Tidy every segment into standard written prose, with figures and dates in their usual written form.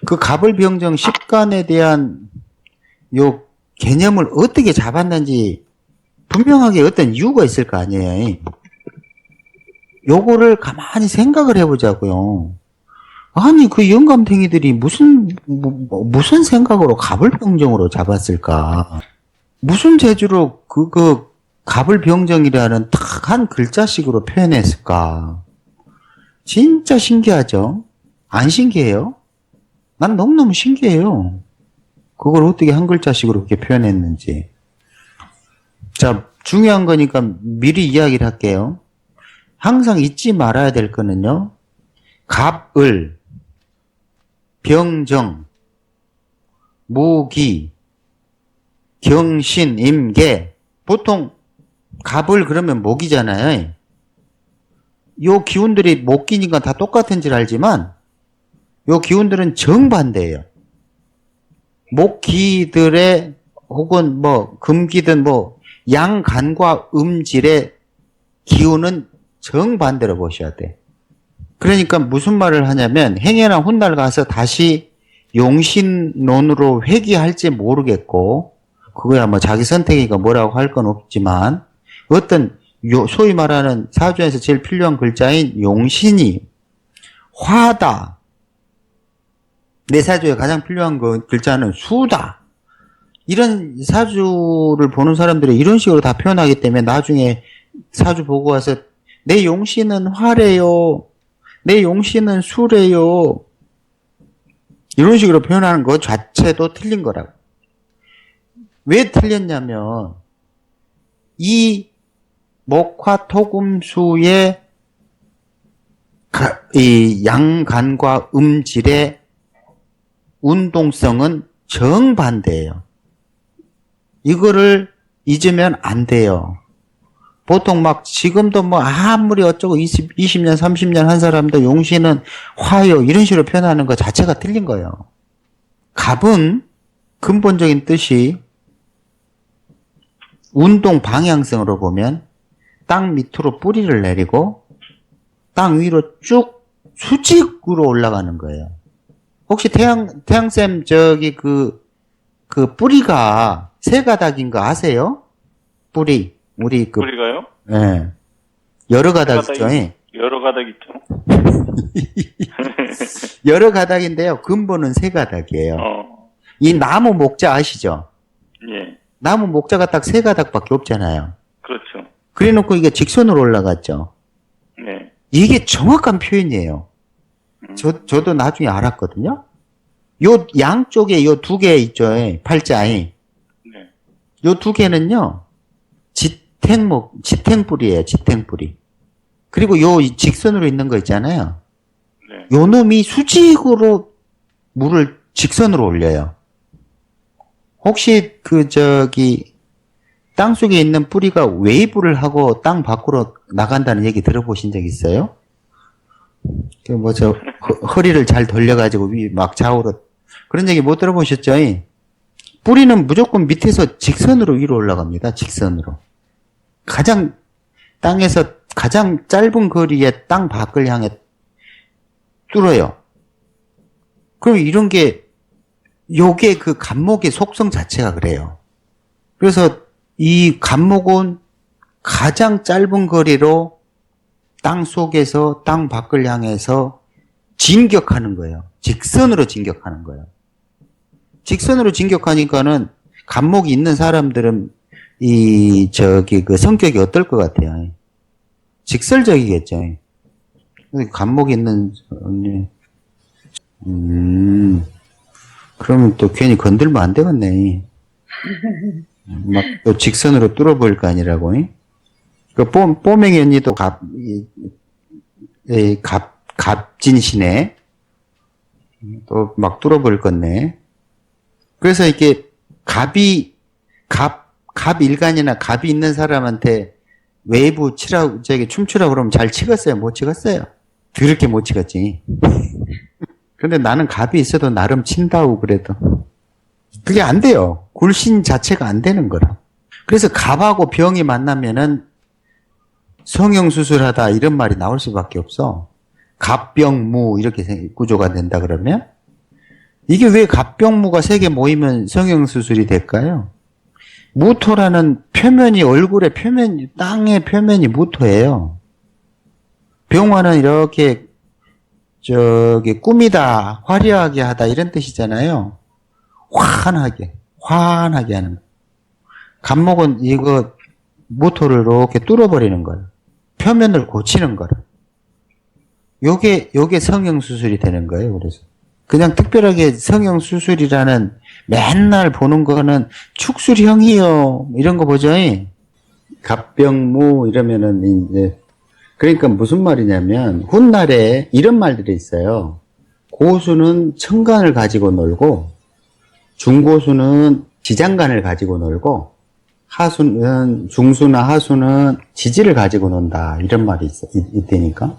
그 갑을병정 10간에 대한 요 개념을 어떻게 잡았는지 분명하게 어떤 이유가 있을 거 아니에요. 요거를 가만히 생각을 해보자고요. 아니 그 영감탱이들이 무슨 생각으로 갑을병정으로 잡았을까? 무슨 재주로 그 갑을병정이라는 딱 한 글자식으로 표현했을까? 진짜 신기하죠? 안 신기해요? 난 너무너무 신기해요. 그걸 어떻게 한 글자식으로 그렇게 표현했는지. 자, 중요한 거니까 미리 이야기를 할게요. 항상 잊지 말아야 될 거는요. 갑을, 병정, 무기, 경신, 임계. 보통 갑을 그러면 목이잖아요. 요 기운들이 목기니까 다 똑같은 줄 알지만 요 기운들은 정반대예요. 목기들의 혹은 뭐 금기든 뭐 양간과 음질의 기운은 정반대로 보셔야 돼. 그러니까 무슨 말을 하냐면 행여나 훗날 가서 다시 용신론으로 회귀할지 모르겠고 그거야 뭐 자기 선택이니까 뭐라고 할 건 없지만 어떤 소위 말하는 사주에서 제일 필요한 글자인 용신이 화다. 내 사주에 가장 필요한 글자는 수다. 이런 사주를 보는 사람들이 이런 식으로 다 표현하기 때문에 나중에 사주 보고 와서 내 용신은 화래요. 내 용신은 수래요. 이런 식으로 표현하는 것 자체도 틀린 거라고. 왜 틀렸냐면 이 목화토금수의 이 양간과 음질의 운동성은 정반대예요. 이거를 잊으면 안 돼요. 보통 막 지금도 뭐 아무리 어쩌고 20년 30년 한 사람도 용신은 화요 이런 식으로 표현하는 것 자체가 틀린 거예요. 갑은 근본적인 뜻이 운동 방향성으로 보면 땅 밑으로 뿌리를 내리고 땅 위로 쭉 수직으로 올라가는 거예요. 혹시 태양쌤 저기 그 뿌리가 세 가닥인 거 아세요? 뿌리. 우리 뿌리가요? 네. 여러 가닥 있죠. 여러 가닥 있죠. 여러 가닥인데요. 근본은 세 가닥이에요. 이 나무 목자 아시죠? 예. 나무 목자가 딱 세 가닥밖에 없잖아요. 그렇죠. 그래 놓고 이게 직선으로 올라갔죠. 네. 이게 정확한 표현이에요. 저도 나중에 알았거든요. 요 양쪽에 요 두 개 있죠. 팔자에. 네. 요 두 개는요. 지탱뿌리예요. 지탱뿌리. 그리고 요 직선으로 있는 거 있잖아요. 네. 요 놈이 수직으로 물을 직선으로 올려요. 혹시 땅속에 있는 뿌리가 웨이브를 하고 땅 밖으로 나간다는 얘기 들어보신 적 있어요? 허리를 잘 돌려가지고 막 좌우로. 그런 얘기 못 들어보셨죠? 뿌리는 무조건 밑에서 직선으로 위로 올라갑니다. 직선으로. 땅에서 가장 짧은 거리에 땅 밖을 향해 뚫어요. 그럼 요게 그 갑목의 속성 자체가 그래요. 그래서 이 갑목은 가장 짧은 거리로 땅 속에서 땅 밖을 향해서 진격하는 거예요. 직선으로 진격하는 거예요. 직선으로 진격하니까는 갑목이 있는 사람들은 그 성격이 어떨 것 같아요? 직설적이겠죠. 갑목이 있는, 그러면 또 괜히 건들면 안 되겠네. 막 또 직선으로 뚫어버릴 거 아니라고. 그 뽀맹이 언니도 갑진시네. 또 막 뚫어버릴 건네. 그래서 이게 갑 일간이나 갑이 있는 사람한테 웨이브 춤추라고 그러면 잘 치겠어요? 못 치겠어요? 그렇게 못 치겠지. 근데 나는 갑이 있어도 나름 친다고 그래도. 그게 안 돼요. 굴신 자체가 안 되는 거라. 그래서 갑하고 병이 만나면은 성형수술하다 이런 말이 나올 수밖에 없어. 갑병무 이렇게 구조가 된다 그러면 이게 왜 갑병무가 세 개 모이면 성형수술이 될까요? 무토라는 표면이 얼굴의 표면, 땅의 표면이 무토예요. 병화는 이렇게 꾸미다, 화려하게 하다 이런 뜻이잖아요. 환하게 하는 거. 갑목은 이거 무토를 이렇게 뚫어버리는 거예요. 표면을 고치는 거라. 요게 성형수술이 되는 거예요. 그래서 그냥 특별하게 성형수술이라는 맨날 보는 거는 축술형이요 이런 거 보죠. 갑병무 이러면은 이제 그러니까 무슨 말이냐면 훗날에 이런 말들이 있어요. 고수는 천간을 가지고 놀고 중고수는 지장간을 가지고 놀고 중수나 하수는 지지를 가지고 논다 이런 말이 있다니까.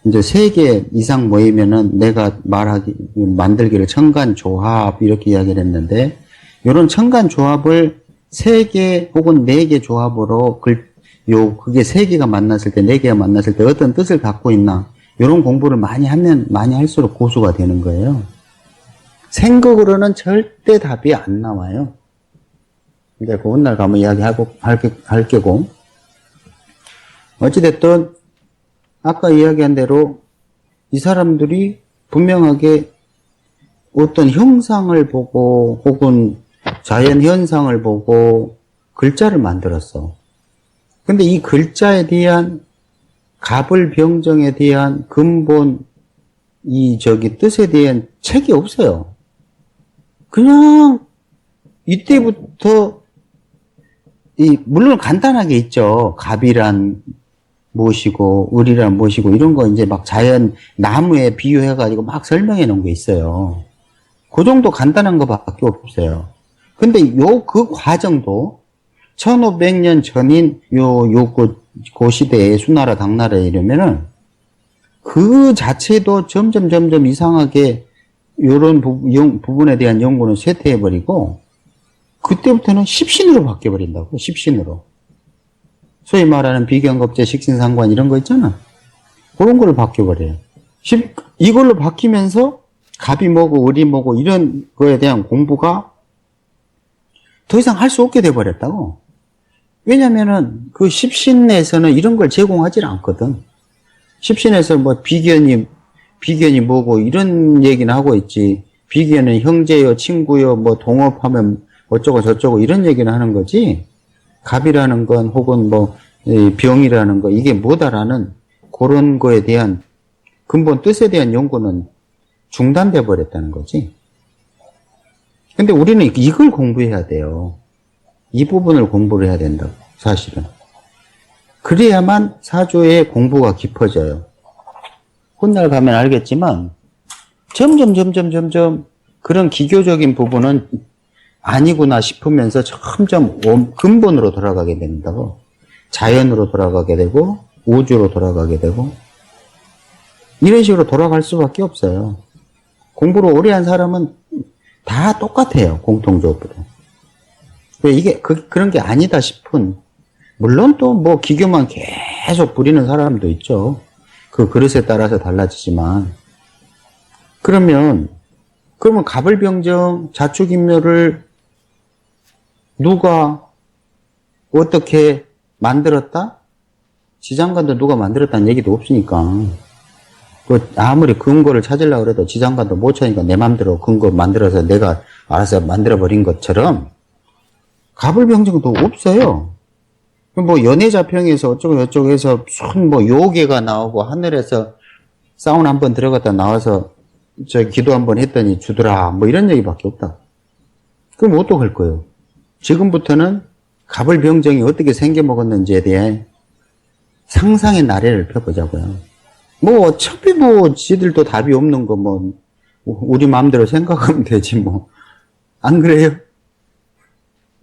이제 3개 이상 모이면은 내가 만들기를 천간조합 이렇게 이야기를 했는데, 요런 천간조합을 3개 혹은 4개 조합으로 그게 3개가 만났을 때, 4개가 만났을 때 어떤 뜻을 갖고 있나, 요런 공부를 많이 하면 많이 할수록 고수가 되는 거예요. 생각으로는 절대 답이 안 나와요. 이제 그 훗날 가면 할 게고. 어찌됐든 아까 이야기한 대로 이 사람들이 분명하게 어떤 형상을 보고 혹은 자연 현상을 보고 글자를 만들었어. 근데 이 글자에 대한 갑을병정에 대한 근본 뜻에 대한 책이 없어요. 그냥 이때부터 물론 간단하게 있죠. 갑이란 무엇이고 을이란 무엇이고 이런 거 이제 막 자연 나무에 비유해가지고 막 설명해 놓은 게 있어요. 그 정도 간단한 거밖에 없어요. 근데 그 과정도 1500년 전인 그 시대에 수나라 당나라에 이르면은 그 자체도 점점 이상하게 요런 부분에 대한 연구는 쇠퇴해버리고 그때부터는 십신으로 바뀌어버린다고. 십신으로. 소위 말하는 비견겁제, 식신상관 이런 거 있잖아. 그런 걸로 바뀌어버려요. 이걸로 바뀌면서 갑이 뭐고 을이 뭐고 이런 거에 대한 공부가 더 이상 할 수 없게 돼버렸다고. 왜냐면은 그 십신에서는 이런 걸 제공하지 않거든. 십신에서 뭐 비견이 뭐고 이런 얘기는 하고 있지. 비견은 형제요, 친구요, 뭐 동업하면 어쩌고 저쩌고 이런 얘기는 하는 거지. 갑이라는 건 혹은 뭐 병이라는 거 이게 뭐다라는 그런 거에 대한 근본 뜻에 대한 연구는 중단돼 버렸다는 거지. 근데 우리는 이걸 공부해야 돼요. 이 부분을 공부를 해야 된다고 사실은. 그래야만 사주의 공부가 깊어져요. 훗날 가면 알겠지만 점점 그런 기교적인 부분은 아니구나 싶으면서 점점 근본으로 돌아가게 된다고. 자연으로 돌아가게 되고 우주로 돌아가게 되고 이런 식으로 돌아갈 수밖에 없어요. 공부를 오래 한 사람은 다 똑같아요. 공통적으로. 이게 그런 게 아니다 싶은, 물론 또 뭐 기교만 계속 부리는 사람도 있죠. 그 그릇에 따라서 달라지지만. 그러면 갑을병정 자축인묘를 누가 어떻게 만들었다? 지장간도 누가 만들었다는 얘기도 없으니까. 아무리 근거를 찾으려고 해도 지장간도 못 찾으니까 내 맘대로 근거 만들어서 내가 알아서 만들어버린 것처럼 갑을병정도 없어요. 뭐 연애자평에서 어쩌고 저쩌고 해서 무슨 뭐 요괴가 나오고 하늘에서 사우나 한번 들어갔다 나와서 기도 한번 했더니 주더라 뭐 이런 얘기밖에 없다. 그럼 어떡할 거예요? 지금부터는 갑을병정이 어떻게 생겨먹었는지에 대해 상상의 나래를 펴보자고요. 뭐 어차피 뭐 지들도 답이 없는 거 뭐 우리 마음대로 생각하면 되지 뭐. 안 그래요?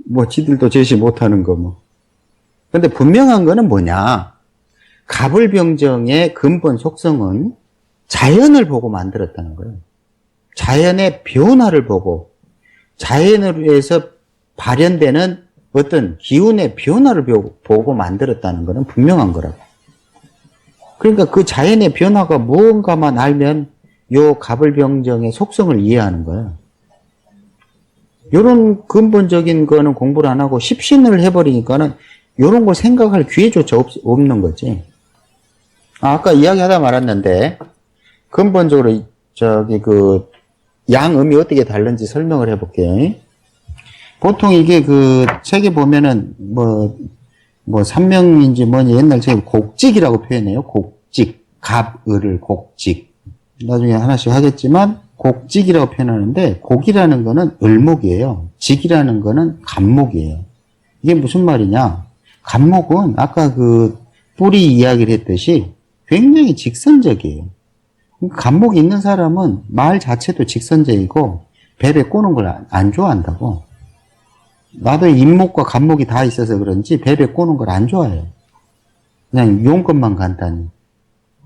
뭐 지들도 제시 못하는 거 뭐. 근데 분명한 거는 뭐냐? 갑을병정의 근본 속성은 자연을 보고 만들었다는 거예요. 자연의 변화를 보고 자연에서 발현되는 어떤 기운의 변화를 보고 만들었다는 것은 분명한 거라고. 그러니까 그 자연의 변화가 무언가만 알면 요 갑을병정의 속성을 이해하는 거예요. 요런 근본적인 거는 공부를 안 하고 십신을 해버리니까는 요런 걸 생각할 기회조차 없는 거지. 아까 이야기하다 말았는데, 근본적으로 저기 그 양음이 어떻게 다른지 설명을 해볼게요. 보통 이게 그 책에 보면은 뭐 삼명인지 뭐니 옛날 책에 곡직이라고 표현해요. 곡직, 갑을을 곡직. 나중에 하나씩 하겠지만 곡직이라고 표현하는데 곡이라는 거는 을목이에요. 직이라는 거는 간목이에요. 이게 무슨 말이냐? 간목은 아까 그 뿌리 이야기를 했듯이 굉장히 직선적이에요. 간목이 있는 사람은 말 자체도 직선적이고 배에 꼬는 걸 안 좋아한다고. 나도 인목과 간목이 다 있어서 그런지 배에 꼬는 걸 안 좋아해요. 그냥 용건만 간단히.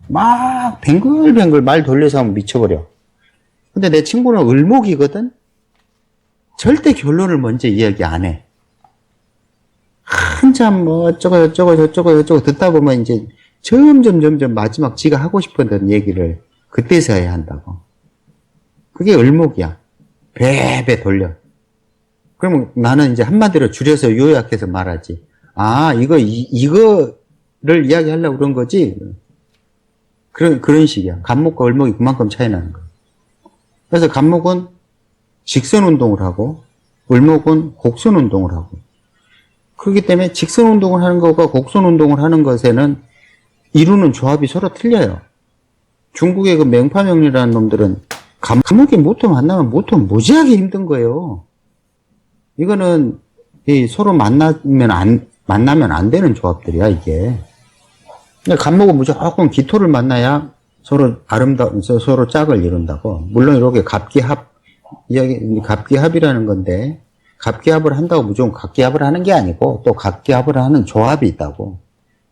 막 뱅글뱅글 말 돌려서 하면 미쳐버려. 근데 내 친구는 을목이거든? 절대 결론을 먼저 이야기 안 해. 한참 뭐 어쩌고 저쩌고 듣다 보면 이제 점점 마지막 지가 하고 싶었던 얘기를 그때서 해야 한다고. 그게 을목이야. 배배 돌려. 그러면 나는 이제 한마디로 줄여서 요약해서 말하지. 아, 이거를 이야기하려고 그런 거지? 그런 식이야. 간목과 을목이 그만큼 차이 나는 거야. 그래서 간목은 직선 운동을 하고, 을목은 곡선 운동을 하고. 그렇기 때문에 직선 운동을 하는 것과 곡선 운동을 하는 것에는 이루는 조합이 서로 틀려요. 중국의 그 맹파명리라는 놈들은 간목이 모토 만나면 모토 무지하게 힘든 거예요. 이거는 서로 만나면 안 되는 조합들이야, 이게. 간목은 무조건 기토를 만나야 서로 서로 짝을 이룬다고. 물론 이렇게 갑기합이라는 건데, 갑기합을 한다고 무조건 갑기합을 하는 게 아니고, 또 갑기합을 하는 조합이 있다고.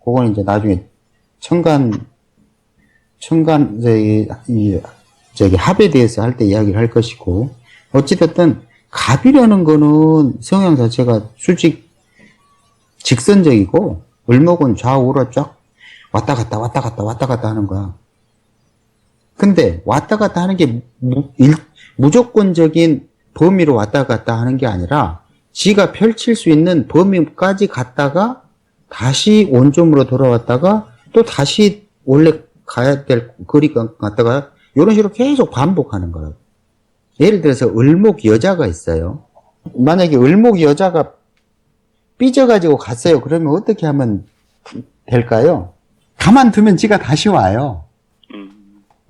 그건 이제 나중에 저기 합에 대해서 할 때 이야기를 할 것이고, 어찌됐든, 갑이라는 거는 성향 자체가 직선적이고, 을목은 좌우로 쫙 왔다 갔다 하는 거야. 근데 왔다 갔다 하는 게 무조건적인 범위로 왔다 갔다 하는 게 아니라 지가 펼칠 수 있는 범위까지 갔다가 다시 원점으로 돌아왔다가 또 다시 원래 가야 될 거리가 갔다가 이런 식으로 계속 반복하는 거라고. 예를 들어서 을목 여자가 있어요. 만약에 을목 여자가 삐져가지고 갔어요. 그러면 어떻게 하면 될까요? 가만두면 지가 다시 와요.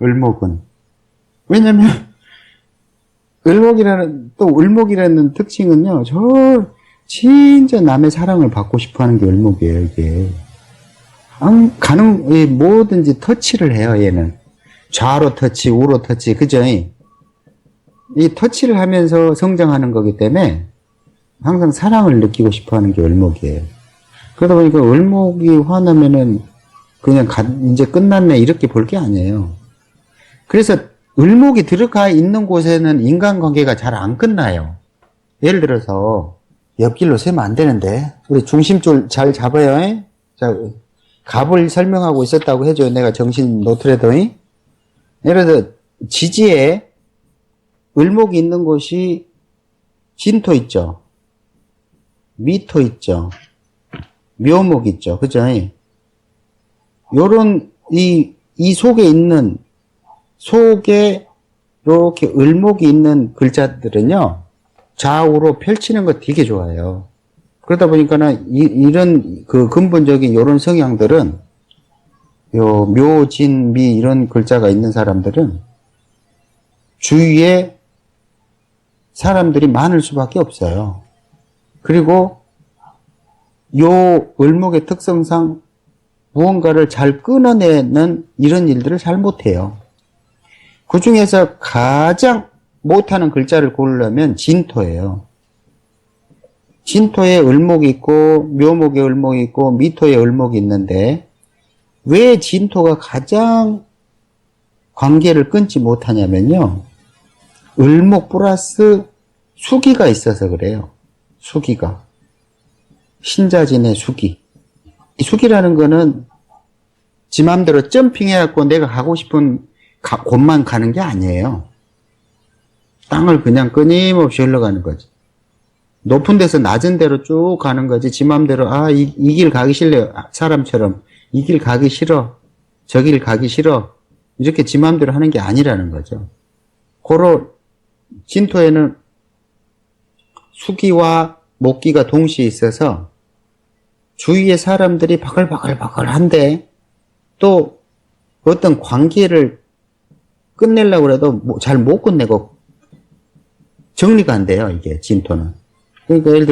을목은. 왜냐면 을목이라는 특징은요. 진짜 남의 사랑을 받고 싶어하는 게 을목이에요. 이게. 뭐든지 터치를 해요. 얘는. 좌로 터치, 우로 터치, 그죠? 이 터치를 하면서 성장하는 거기 때문에 항상 사랑을 느끼고 싶어 하는 게 을목이에요. 그러다 보니까 을목이 화나면은 그냥 이제 끝났네 이렇게 볼 게 아니에요. 그래서 을목이 들어가 있는 곳에는 인간관계가 잘 안 끝나요. 예를 들어서 옆길로 세면 안 되는데 우리 중심줄 잘 잡아요. 자, 갑을 설명하고 있었다고 해줘요. 내가 정신 놓더라도. 예를 들어서 지지에 을목이 있는 곳이 진토 있죠. 미토 있죠. 묘목 있죠. 그죠? 요런, 이 속에 이렇게 을목이 있는 글자들은요, 좌우로 펼치는 거 되게 좋아해요. 그러다 보니까는, 이런, 그 근본적인 요런 성향들은, 묘, 진, 미, 이런 글자가 있는 사람들은, 주위에 사람들이 많을 수밖에 없어요. 그리고, 요 을목의 특성상, 무언가를 잘 끊어내는 이런 일들을 잘 못해요. 그 중에서 가장 못하는 글자를 고르려면 진토예요. 진토에 을목이 있고 묘목에 을목이 있고 미토에 을목이 있는데 왜 진토가 가장 관계를 끊지 못하냐면요. 을목 플러스 수기가 있어서 그래요. 수기가. 신자진의 수기. 이 수기라는 거는 지 맘대로 점핑해갖고 내가 가고 싶은 곳만 가는 게 아니에요. 땅을 그냥 끊임없이 흘러가는 거지. 높은 데서 낮은 데로 쭉 가는 거지. 지 맘대로, 이 길 가기 싫네요. 사람처럼. 이 길 가기 싫어. 저 길 가기 싫어. 이렇게 지 맘대로 하는 게 아니라는 거죠. 고로, 진토에는 수기와 목기가 동시에 있어서 주위의 사람들이 바글바글바글한데 또 어떤 관계를 끝내려고 해도 잘 못 끝내고 정리가 안 돼요, 이게 진토는. 그러니까 예를 들어